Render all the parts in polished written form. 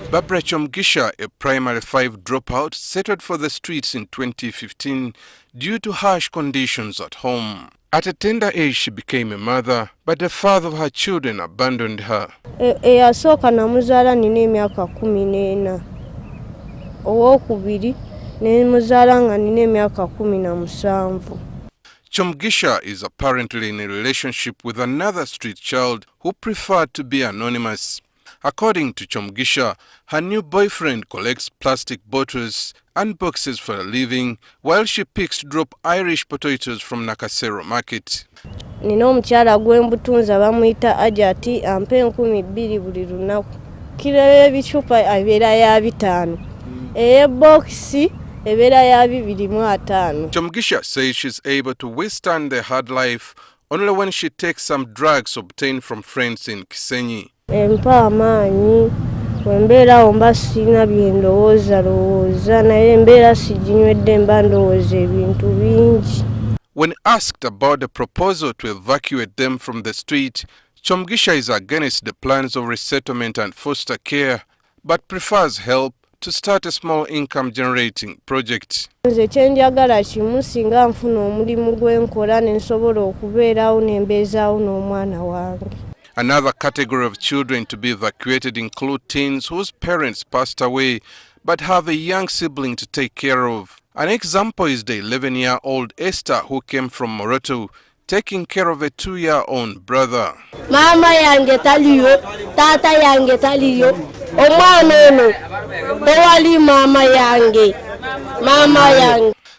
Barbra Kyomugisha, a primary 5 dropout, settled for the streets in 2015 due to harsh conditions at home. At a tender age, she became a mother, but the father of her children abandoned her. Eyasooka namuzaala nina emyaka 14. Owokubiri ne muzaala nga nina emyaka 17. Kyomugisha is apparently in a relationship with another street child who preferred to be anonymous. According to Kyomugisha, her new boyfriend collects plastic bottles and boxes for a living while she picks drop Irish potatoes from Nakasero market. Nina omukyala gw'embutunza bamuyita Ajati ampe 2,000 buli lunaku. Kilo y'ebicupa abeera ya 5. Ey'ebokisi ebeera ya 25. Kyomugisha says she's able to withstand the hard life only when she takes some drugs obtained from friends in Kisenyi. Empa amaanyi wembeera omba sina byendowooza naye mbeera siginywedde mba ndowooza ebintu bingi. When asked about the proposal to evacuate them from the street, Kyomugisha is against the plans of resettlement and foster care, but prefers help to start a small income generating project. Nze kyenjagala kimu singa nfuna omulimu gwenkola ne nsobola okubeerawo n'embeezaawo n'omwana wange. Another category of children to be evacuated include teens whose parents passed away but have a young sibling to take care of. An example is the 11-year-old Esther who came from Moroto, taking care of a 2-year-old brother. Mama yange taliyo, tata yange taliyo, omwana ono tewali mama yange.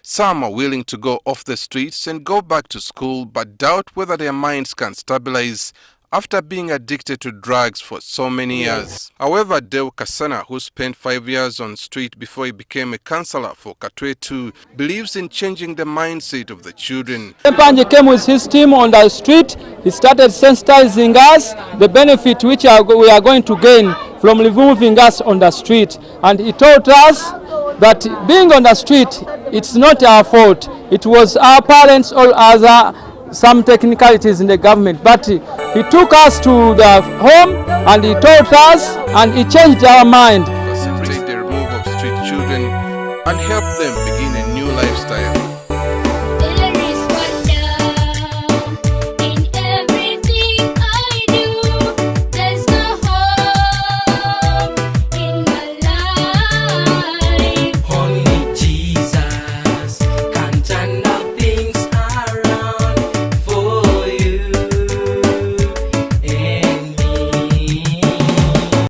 Some are willing to go off the streets and go back to school but doubt whether their minds can stabilize after being addicted to drugs for so many years. However, Deo Kasana, who spent 5 years on street before he became a counselor for Katwe 2, believes in changing the mindset of the children. Panje came with his team on the street. He started sensitizing us the benefit which we are going to gain from removing us on the street. And he taught us that being on the street, it's not our fault. It was our parents or other some technicalities in the government, but he took us to the home and he taught us and he changed our mind. Facilitate the removal of street children and help them begin